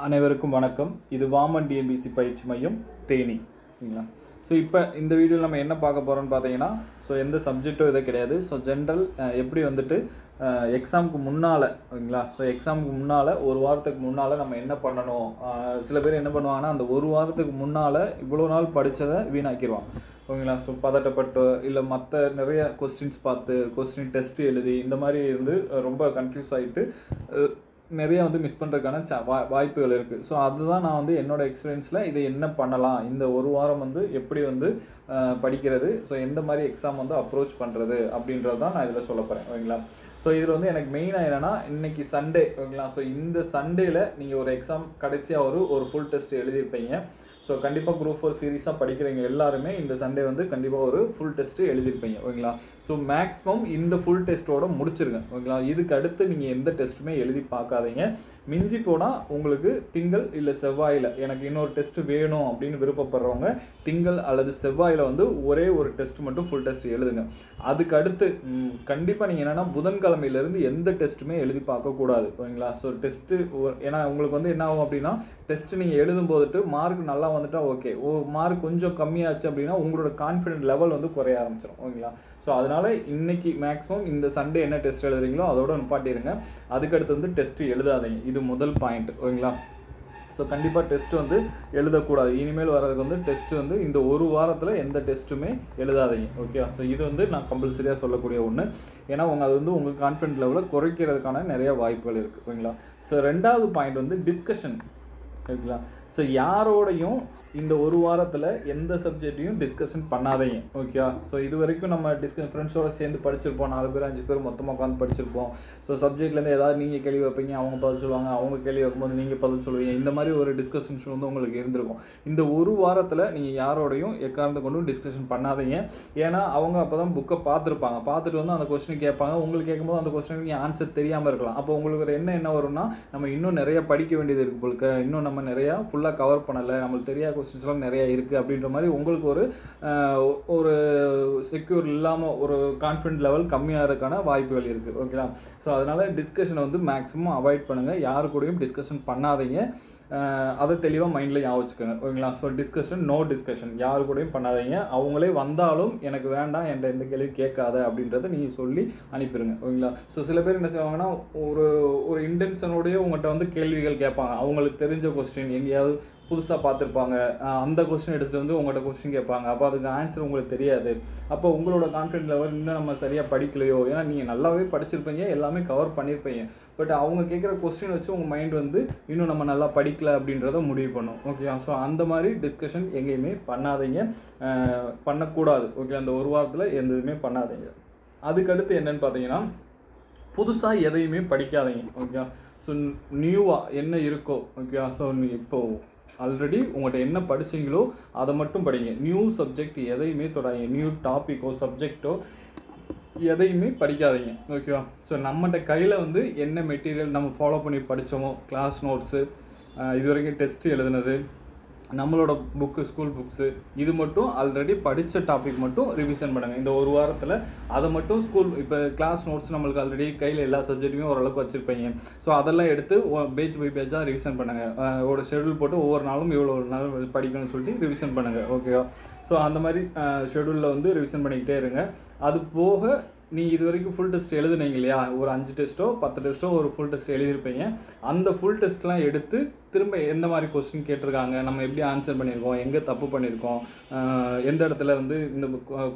அனைவருக்கும் வணக்கம். இது வாமன் டிஎன்பிசி பயிற்சி மையம் தேனி. சரிங்களா? ஸோ இப்போ இந்த வீடியோவில் நம்ம என்ன பார்க்க போகிறோம்னு பார்த்தீங்கன்னா, எந்த சப்ஜெக்டும் இதை கிடையாது. ஜென்ரல் எப்படி வந்துட்டு எக்ஸாமுக்கு முன்னால், ஓகேங்களா? எக்ஸாமுக்கு முன்னால் ஒரு வாரத்துக்கு முன்னால் நம்ம என்ன பண்ணணும். சில பேர் என்ன பண்ணுவாங்கன்னா, அந்த ஒரு வாரத்துக்கு முன்னால் இவ்வளோ நாள் படித்ததை வீணாக்கிடுவாங்க, ஓகேங்களா? பதட்டப்பட்டு இல்லை மற்ற நிறைய கொஸ்டின்ஸ் பார்த்து கொஸ்டின் டெஸ்ட்டு எழுதி இந்த மாதிரி வந்து ரொம்ப கன்ஃபியூஸ் ஆகிட்டு நிறையா வந்து மிஸ் பண்ணுறதுக்கான வாய்ப்புகள் இருக்குது. அதுதான் நான் வந்து என்னோடய எக்ஸ்பீரியன்ஸில் இதை என்ன பண்ணலாம், இந்த ஒரு வாரம் வந்து எப்படி வந்து படிக்கிறது, எந்த மாதிரி எக்ஸாம் வந்து அப்ரோச் பண்ணுறது அப்படின்றது தான் நான் இதில் சொல்ல போகிறேன், ஓகேங்களா? இதில் வந்து எனக்கு மெயினாக என்னென்னா, இன்றைக்கி சண்டே, ஓகேங்களா? இந்த சண்டேயில் நீங்கள் ஒரு எக்ஸாம் கடைசியாக ஒரு ஃபுல் டெஸ்ட் எழுதியிருப்பீங்க. கண்டிப்பாக குரூப் 4 சீரீஸாக படிக்கிறவங்க எல்லாருமே இந்த சண்டே வந்து கண்டிப்பாக ஒரு ஃபுல் டெஸ்ட்டு எழுதியிருப்பீங்க, ஓகேங்களா? மேக்ஸிமம் இந்த ஃபுல் டெஸ்ட்டோட முடிச்சிருங்க, ஓகேங்களா? இதுக்கு அடுத்து நீங்கள் எந்த டெஸ்ட்டுமே எழுதி பார்க்காதீங்க. மிஞ்சி போனால் உங்களுக்கு திங்கள் இல்லை செவ்வாயில் எனக்கு இன்னொரு டெஸ்ட்டு வேணும் அப்படின்னு விருப்பப்படுறவங்க திங்கள் அல்லது செவ்வாயில் வந்து ஒரே ஒரு டெஸ்ட் மட்டும் ஃபுல் டெஸ்ட் எழுதுங்க. அதுக்கு அடுத்து கண்டிப்பாக நீங்கள் என்னென்னா புதன்கிழமையிலேருந்து எந்த டெஸ்ட்டுமே எழுதி பார்க்கக்கூடாது, ஓகேங்களா? டெஸ்ட்டு ஏன்னா உங்களுக்கு வந்து என்ன ஆகும் அப்படின்னா, டெஸ்ட்டு நீங்கள் எழுதும் போதுட்டு மார்க் நல்லா வந்துட்டால் ஓகே, மார்க் கொஞ்சம் கம்மியாச்சு அப்படின்னா உங்களோட கான்ஃபிடென்ட் லெவல் வந்து குறைய ஆரம்பிச்சிடும், ஓகேங்களா? அதனால் இன்றைக்கி மேக்ஸிமம் இந்த சண்டே என்ன டெஸ்ட் எழுதுறீங்களோ அதோட நிப்பாட்டிடுங்க. அதுக்கடுத்து வந்து டெஸ்ட்டு எழுதாதீங்க. இது முதல் பாயிண்ட், ஓகேங்களா? கண்டிப்பாக டெஸ்ட் வந்து எழுதக்கூடாது. இனிமேல் வர்றதுக்கு வந்து டெஸ்ட் வந்து இந்த ஒரு வாரத்தில் எந்த டெஸ்ட்டுமே எழுதாதீங்க, ஓகே? இது வந்து நான் கம்பல்சரியாக சொல்லக்கூடிய ஒன்று. ஏன்னா அது வந்து உங்கள் கான்ஃபிடென்ட் லெவலை குறைக்கிறதுக்கான நிறைய வாய்ப்புகள் இருக்குது, ஓகேங்களா? ரெண்டாவது பாயிண்ட் வந்து டிஸ்கஷன், ஓகேங்களா? யாரோடையும் இந்த ஒரு வாரத்தில் எந்த சப்ஜெக்டையும் டிஸ்கஷன் பண்ணாதீங்க, ஓகேவா? இது வரைக்கும் நம்ம ஃப்ரெண்ட்ஸோடு சேர்ந்து படிச்சிருப்போம், 4 பேர் 5 பேர் மொத்தமாக உட்காந்து படிச்சிருப்போம். சப்ஜெக்ட்லேருந்து ஏதாவது நீங்கள் கேள்வி வைப்பீங்க, அவங்க பதில் சொல்லுவாங்க, அவங்க கேள்வி வைக்கும்போது நீங்கள் பதில் சொல்லுவீங்க. இந்த மாதிரி ஒரு டிஸ்கஷன்ஸ் வந்து உங்களுக்கு இருந்திருக்கும். இந்த ஒரு வாரத்தில் நீங்கள் யாரோடையும் எக்காரணத்தை கொண்டும் டிஸ்கஷன் பண்ணாதீங்க. ஏன்னா அவங்க அப்போ தான் புக்கை பார்த்துருப்பாங்க, பார்த்துட்டு வந்து அந்த கொஸ்டின் கேட்பாங்க. உங்களுக்கு கேட்கும்போது அந்த கொஸ்டினுக்கு ஆன்சர் தெரியாமல் இருக்கலாம். அப்போ உங்களுக்கு ஒரு என்ன வரும்னா, நம்ம இன்னும் நிறைய படிக்க வேண்டியது இருக்குது போலுக்கு, இன்னும் நம்ம நிறையா ஃபுல்லாக கவர் பண்ணலை, நம்மளுக்கு தெரியாத கொஸ்டின்ஸ்லாம் நிறையா இருக்குது அப்படின்ற மாதிரி உங்களுக்கு ஒரு செக்யூர் இல்லாமல் ஒரு கான்ஃபிடென்ட் லெவல் கம்மியாகிறதுக்கான வாய்ப்புகள் இருக்குது, ஓகேங்களா? அதனால் டிஸ்கஷனை வந்து மேக்ஸிமம் அவாய்ட் பண்ணுங்கள். யாரு கூடயும் டிஸ்கஷன் பண்ணாதீங்க. அதை தெளிவாக மைண்டில் ஞாபகம் வச்சுக்கோங்க, ஓகேங்களா? டிஸ்கஷன், நோ டிஸ்கஷன், யாரு கூடயும் பண்ணாதீங்க. அவங்களே வந்தாலும் எனக்கு வேண்டாம், என்கிட்ட எந்த கேள்வி கேட்காத அப்படின்றத நீங்கள் சொல்லி அனுப்பிடுங்க, ஓகேங்களா? சில பேர் என்ன செய்வாங்கன்னா, ஒரு இன்டென்ஷனோடய உங்கள்கிட்ட வந்து கேள்விகள் கேட்பாங்க. அவங்களுக்கு தெரிஞ்ச கொஸ்டின் எங்கேயாவது புதுசாக பார்த்துருப்பாங்க, அந்த கொஸ்டின் எடுத்துகிட்டு வந்து உங்கள்கிட்ட கொஸ்டின் கேட்பாங்க. அப்போ அதுக்கு ஆன்சர் உங்களுக்கு தெரியாது. அப்போ உங்களோட கான்ஃபிடென்ட் லெவல் இன்னும் நம்ம சரியாக படிக்கலையோ, ஏன்னா நீங்கள் நல்லாவே படிச்சிருப்பீங்க, எல்லாமே கவர் பண்ணியிருப்பீங்க. பட் அவங்க கேட்குற கொஸ்டின் வச்சு உங்கள் மைண்ட் வந்து இன்னும் நம்ம நல்லா படிக்கலை அப்படின்றத முடிவு பண்ணும், ஓகே? அந்த மாதிரி டிஸ்கஷன் எங்கேயுமே பண்ணாதீங்க, பண்ணக்கூடாது, ஓகே? அந்த ஒரு வாரத்தில் எந்த இதுவுமே பண்ணாதீங்க. அதுக்கடுத்து என்னென்னு பார்த்தீங்கன்னா, புதுசாக எதையுமே படிக்காதீங்க, ஓகே? நியூவாக என்ன இருக்கோ, ஓகே? இப்போது ஆல்ரெடி உங்கள்கிட்ட என்ன படிச்சிங்களோ அதை மட்டும் படிங்க. நியூ சப்ஜெக்ட் எதையுமே தொடாதீங்க. நியூ டாப்பிக்கோ சப்ஜெக்டோ எதையுமே படிக்காதீங்க, ஓகேவா? நம்மகிட்ட கையில் வந்து என்ன மெட்டீரியல் நம்ம ஃபாலோ பண்ணி படித்தோமோ, கிளாஸ் நோட்ஸு, இது வரைக்கும் டெஸ்ட்டு எழுதுனது, நம்மளோட புக்கு, ஸ்கூல் புக்ஸு, இது மட்டும் ஆல்ரெடி படித்த டாபிக் மட்டும் ரிவிஷன் பண்ணுங்கள் இந்த ஒரு வாரத்தில். அதை மட்டும் இப்போ கிளாஸ் நோட்ஸ் நம்மளுக்கு ஆல்ரெடி கையில் எல்லா சப்ஜெக்ட்டுமே ஓரளவுக்கு வச்சுருப்பீங்க. அதெல்லாம் எடுத்து பேஜ் பை பேஜாக ரிவிஷன் பண்ணுங்கள். ஒரு ஷெடியூல் போட்டு ஒவ்வொரு நாளும் இவ்வளோ நாள் படிக்கணும்னு சொல்லிட்டு ரிவிஷன் பண்ணுங்கள், ஓகேவா? அந்த மாதிரி ஷெடியூலில் வந்து ரிவிஷன் பண்ணிக்கிட்டே இருங்க. அது போக நீங்கள் இது வரைக்கும் ஃபுல் டெஸ்ட் எழுதுனீங்க இல்லையா, ஒரு 5 டெஸ்ட்டோ 10 டெஸ்ட்டோ ஒரு ஃபுல் டெஸ்ட் எழுதியிருப்பீங்க. அந்த ஃபுல் டெஸ்ட்லாம் எடுத்து திரும்ப எந்த மாதிரி கொஸ்டின் கேட்டிருக்காங்க, நம்ம எப்படி ஆன்சர் பண்ணியிருக்கோம், எங்கே தப்பு பண்ணியிருக்கோம், எந்த இடத்துல வந்து இந்த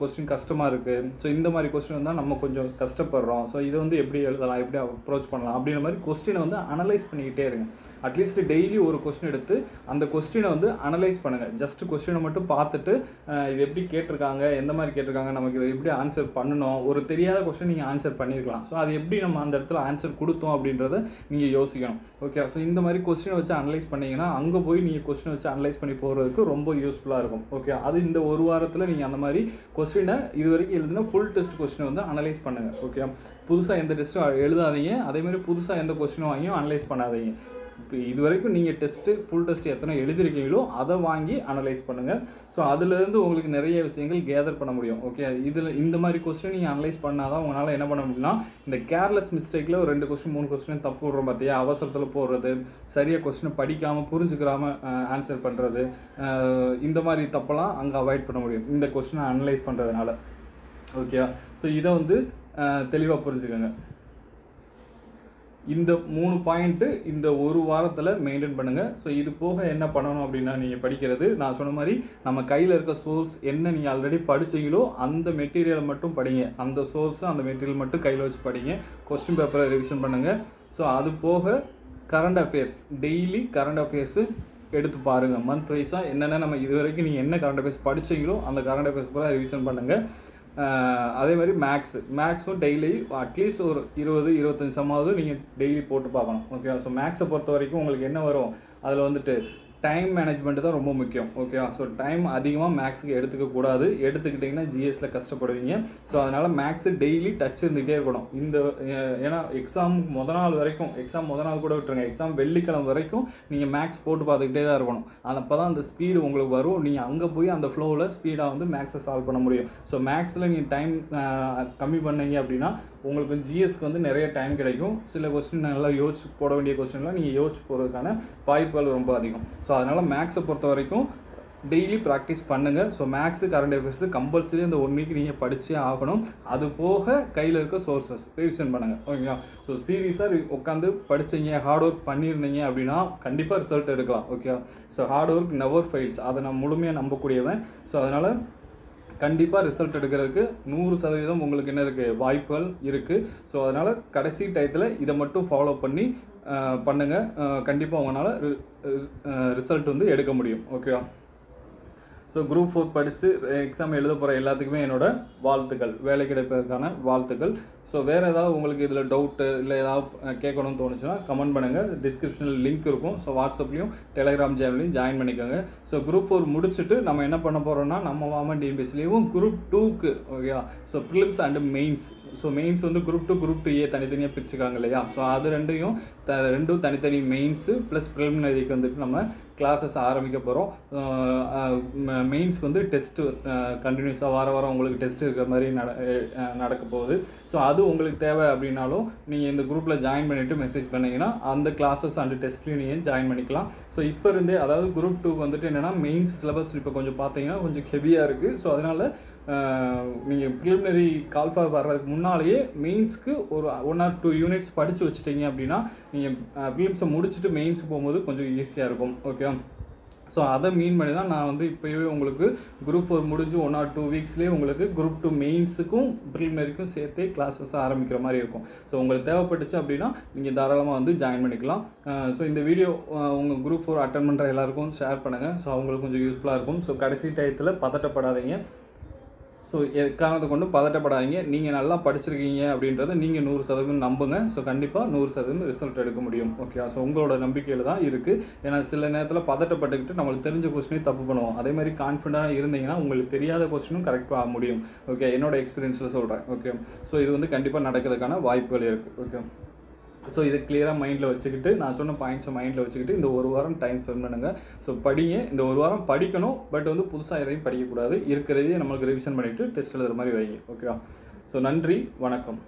கொஸ்டின் கஷ்டமாக இருக்குது, இந்த மாதிரி கொஸ்டின் வந்தால் நம்ம கொஞ்சம் கஷ்டப்படுறோம், இதை வந்து எப்படி எழுதலாம், எப்படி அப்ரோச் பண்ணலாம் அப்படின்ற மாதிரி கொஸ்டினை வந்து அனலைஸ் பண்ணிக்கிட்டே இருங்க. அட்லீஸ்ட் டெய்லி ஒரு கொஸ்டின் எடுத்து அந்த கொஸ்டினை வந்து அனலைஸ் பண்ணுங்கள். ஜஸ்ட் கொஸ்டினை மட்டும் பார்த்துட்டு இது எப்படி கேட்டிருக்காங்க, எந்த மாதிரி கேட்டிருக்காங்க, நமக்கு இதை எப்படி ஆன்சர் பண்ணணும், ஒரு தெரியாத கொஸ்டின் நீங்கள் ஆன்சர் பண்ணியிருக்கலாம். அது எப்படி நம்ம அந்த இடத்துல ஆன்சர் கொடுத்தோம் அப்படின்றத நீங்கள் யோசிக்கணும், ஓகே? இந்த மாதிரி கொஸ்டினை வச்சு அனலைஸ் பண்ணிங்கன்னா அங்கே போய் நீங்கள் கொஸ்டினை வச்சு அனலைஸ் பண்ணி போகிறதுக்கு ரொம்ப யூஸ்ஃபுல்லாக இருக்கும், ஓகே? அது இந்த ஒரு வாரத்தில் நீங்கள் அந்த மாதிரி கொஸ்டினை இது வரைக்கும் எழுதுனா ஃபுல் டெஸ்ட் கொஸ்டினை வந்து அனலைஸ் பண்ணுங்கள், ஓகே? புதுசாக எந்த டெஸ்ட்டும் எழுதாதீங்க. அதேமாதிரி புதுசாக எந்த கொஸ்டினும் வாங்கியும் அனலைஸ் பண்ணாதீங்க. இப்போ இது வரைக்கும் நீங்கள் ஃபுல் டெஸ்ட் எத்தனை எழுதிருக்கீங்களோ அதை வாங்கி அனலைஸ் பண்ணுங்கள். ஸோ அதுலேருந்து உங்களுக்கு நிறைய விஷயங்கள் கேதர் பண்ண முடியும். ஓகே, இதில் இந்த மாதிரி கொஸ்டின் நீங்கள் அனலைஸ் பண்ணால் தான் உங்களால் என்ன பண்ண முடியும்னா, இந்த கேர்லெஸ் மிஸ்டேக்கில் ஒரு 2 கொஸ்டின் 3 கொஸ்டின் தப்பு விடுறோம் பார்த்தியா, அவசரத்தில் போடுறது, சரியாக கொஸ்டின் படிக்காமல் புரிஞ்சுக்கிறாமல் ஆன்சர் பண்ணுறது, இந்த மாதிரி தப்பெல்லாம் அங்கே அவாய்ட் பண்ண முடியும் இந்த கொஸ்டினை அனலைஸ் பண்ணுறதுனால. ஓகேவா? ஸோ இதை வந்து தெளிவாக புரிஞ்சுக்கோங்க. இந்த 3 பாயிண்ட்டு இந்த ஒரு வாரத்தில் மெயின்டைன் பண்ணுங்கள். ஸோ இது போக என்ன பண்ணணும் அப்படின்னா, நீங்கள் படிக்கிறது நான் சொன்ன மாதிரி நம்ம கையில் இருக்க சோர்ஸ் என்ன நீங்கள் ஆல்ரெடி படிச்சீங்களோ அந்த மெட்டீரியலை மட்டும் படிங்க. அந்த சோர்ஸு அந்த மெட்டீரியல் மட்டும் கையில் வச்சு படிங்க. கொஸ்டின் பேப்பரை ரிவிஷன் பண்ணுங்கள். ஸோ அது போக current affairs, daily current affairs எடுத்து பாருங்கள். மந்த் வைஸாக என்னென்ன நம்ம இது வரைக்கும் நீங்கள் என்ன கரண்ட் அஃபேர்ஸ் படிச்சீங்களோ அந்த கரண்ட் அஃபேர்ஸ் பூரா ரிவிஷன் பண்ணுங்கள். அதே மாதிரி மேக்ஸும் டெய்லி அட்லீஸ்ட் ஒரு 20-25 சம்மாவது நீங்கள் டெய்லி போட்டு பார்க்கணும். ஓகேவா? ஸோ மேக்ஸை பொறுத்த வரைக்கும் உங்களுக்கு என்ன வரும், அதில் வந்துட்டு டைம் மேனேஜ்மெண்ட்டு தான் ரொம்ப முக்கியம். ஓகேவா? ஸோ டைம் அதிகமாக மேக்ஸுக்கு எடுத்துக்கக்கூடாது. எடுத்துக்கிட்டிங்கன்னா ஜிஎஸ்சில் கஷ்டப்படுவீங்க. ஸோ அதனால் மேக்ஸு டெய்லி டச் இருந்துகிட்டே இருக்கணும். ஏன்னா எக்ஸாம் முத நாள் கூட விட்டுருங்க, எக்ஸாம் வெள்ளிக்கிழமை வரைக்கும் நீங்கள் மேக்ஸ் போட்டு பார்த்துக்கிட்டே தான் இருக்கணும். அப்போ தான் அந்த ஸ்பீடு உங்களுக்கு வரும். நீங்கள் அங்கே போய் அந்த ஃப்ளோவில் ஸ்பீடாக வந்து மேக்ஸை சால்வ் பண்ண முடியும். ஸோ மேக்ஸில் நீங்கள் டைம் கம்மி பண்ணீங்க அப்படின்னா உங்களுக்கு ஜிஎஸ்க்கு வந்து நிறைய டைம் கிடைக்கும். சில கொஸ்டின் நல்லா யோசிச்சு போட வேண்டிய கொஸ்டின்லாம் நீங்கள் யோசிச்சு போகிறதுக்கான வாய்ப்புகள் ரொம்ப அதிகம். ஸோ அதனால் மேக்ஸை பொறுத்த வரைக்கும் டெய்லி ப்ராக்டிஸ் பண்ணுங்கள். So maths current affairs compulsory அந்த 1 வீக் நீங்கள் படித்தே ஆகணும். அது போக கையில் இருக்க சோர்ஸஸ் ரிவிஷன் பண்ணுங்கள். ஓகேங்களா? ஸோ சீரியஸாக உட்காந்து படித்தீங்க, ஹார்ட் ஒர்க் பண்ணியிருந்தீங்க அப்படின்னா கண்டிப்பாக ரிசல்ட் எடுக்கலாம். ஓகேவா? So hard work never fails, அதை நான் முழுமையாக நம்பக்கூடியவன். ஸோ அதனால் கண்டிப்பாக ரிசல்ட் எடுக்கிறதுக்கு 100% உங்களுக்கு என்ன இருக்குது, வாய்ப்புகள் இருக்குது. ஸோ அதனால் கடைசி டயத்தில் இதை மட்டும் ஃபாலோ பண்ணி பண்ணுங்கள். கண்டிப்பாக உங்களால் ரிசல்ட் வந்து எடுக்க முடியும். ஓகேவா? ஸோ குரூப் 4 படித்து எக்ஸாம் எழுத போகிற எல்லாத்துக்குமே என்னோட வாழ்த்துக்கள், வேலை கிடைப்பதற்கான வாழ்த்துக்கள். ஸோ வேறு ஏதாவது உங்களுக்கு இதில் டவுட்டு இல்லை ஏதாவது கேட்கணும்னு தோணுச்சுன்னா கமெண்ட் பண்ணுங்கள். டிஸ்கிரிப்ஷனில் லிங்க் இருக்கும். ஸோ வாட்ஸ்அப்லேயும் டெலிகிராம் சேனல்லையும் ஜாயின் பண்ணிக்கோங்க. ஸோ குரூப் 4 முடிச்சுட்டு நம்ம என்ன பண்ண போகிறோம்னா, நம்ம வாமன் டிஎன்பிஎஸ்சிலேயும் குரூப் 2க்கு ஓகேவா, so prelims and mains. So mains வந்து குரூப் 2 குரூப் 2A தனித்தனியாக பிரிச்சுக்காங்க இல்லையா. ஸோ அது ரெண்டும் தனித்தனி மெயின்ஸு ப்ளஸ் ப்ரிலிமினரிக்கு வந்துட்டு நம்ம கிளாஸஸ் ஆரம்பிக்க போகிறோம். மெயின்ஸ்க்கு வந்து டெஸ்ட்டு கண்டினியூஸாக வாரம் உங்களுக்கு டெஸ்ட் இருக்கிற மாதிரி நடக்க போகுது. ஸோ அது உங்களுக்கு தேவை அப்படின்னாலும் நீங்கள் இந்த குரூப்பில் ஜாயின் பண்ணிவிட்டு மெசேஜ் பண்ணிங்கன்னா அந்த கிளாஸஸ் அண்ட் டெஸ்ட்லையும் நீங்கள் ஜாயின் பண்ணிக்கலாம். ஸோ இப்போ இருந்தே அதாவது குரூப் 2 வந்துட்டு என்னென்னா மெயின்ஸ் சிலபஸ் இப்போ கொஞ்சம் பார்த்தீங்கன்னா கொஞ்சம் ஹெவியாக இருக்குது. ஸோ அதனால் நீங்கள் ப்ரிலிமினரி கால்ஃபார் வர்றதுக்கு முன்னாலேயே மெயின்ஸ்க்கு ஒரு 1 or 2 யூனிட்ஸ் படித்து வச்சுட்டீங்க அப்படின்னா நீங்கள் ப்ரிலிம்ஸை முடிச்சுட்டு மெயின்ஸ் போகும்போது கொஞ்சம் ஈஸியாக இருக்கும். ஓகே, ஸோ அதை மீன் பண்ணி தான் நான் வந்து இப்போவே உங்களுக்கு குரூப் 4 முடிஞ்சு 1 or 2 வீக்ஸ்லேயே உங்களுக்கு குரூப் 2 மெயின்ஸுக்கும் ப்ரிலிமினரிக்கும் சேர்த்தே கிளாஸஸ் ஆரம்பிக்கிற மாதிரி இருக்கும். ஸோ உங்களுக்கு தேவைப்பட்டுச்சு அப்படின்னா நீங்கள் தாராளமாக வந்து ஜாயின் பண்ணிக்கலாம். ஸோ இந்த வீடியோ உங்கள் குரூப் 4 அட்டன் பண்ணுற எல்லாருக்கும் ஷேர் பண்ணுங்கள். ஸோ அவங்களுக்கு கொஞ்சம் யூஸ்ஃபுல்லாக இருக்கும். ஸோ கடைசி டயத்தில் பதட்டப்படாதீங்க. ஸோ எக்காரணத்தை கொண்டு பதட்டப்படாதீங்க. நீங்கள் நல்லா படிச்சிருக்கீங்க அப்படின்றத நீங்கள் 100% நம்புங்க. ஸோ கண்டிப்பாக 100% ரிசல்ட் எடுக்க முடியும். ஓகே, ஸோ உங்களோட நம்பிக்கையில் தான் இருக்குது. ஏன்னா சில நேரத்தில் பதட்டப்பட்டுக்கிட்டு நம்மளுக்கு தெரிஞ்ச கொஸ்டினே தப்பு பண்ணுவோம். அதே மாதிரி கான்ஃபிடென்ட்டாக இருந்தீங்கன்னா உங்களுக்கு தெரியாத கொஸ்டினும் கரெக்டாக ஆக முடியும். ஓகே, என்னோட எக்ஸ்பீரியன்ஸில் சொல்கிறேன். ஓகே, ஸோ இது வந்து கண்டிப்பாக நடக்கிறதுக்கான வாய்ப்புகள் இருக்குது. ஓகே, ஸோ இதை கிளியராக மைண்டில் வச்சுக்கிட்டு நான் சொன்ன பாயிண்ட்ஸை மைண்டில் வச்சுக்கிட்டு இந்த ஒரு வாரம் டைம் ஸ்பெண்ட் பண்ணுங்கள். ஸோ படிங்க. இந்த ஒரு வாரம் படிக்கணும், பட் வந்து புதுசாக எதையும் படிக்கக்கூடாது. இருக்கிறதையே நம்மளுக்கு ரிவிஷன் பண்ணிவிட்டு டெஸ்ட் எழுதுகிற மாதிரி வைங்க. ஓகேவா? ஸோ நன்றி, வணக்கம்.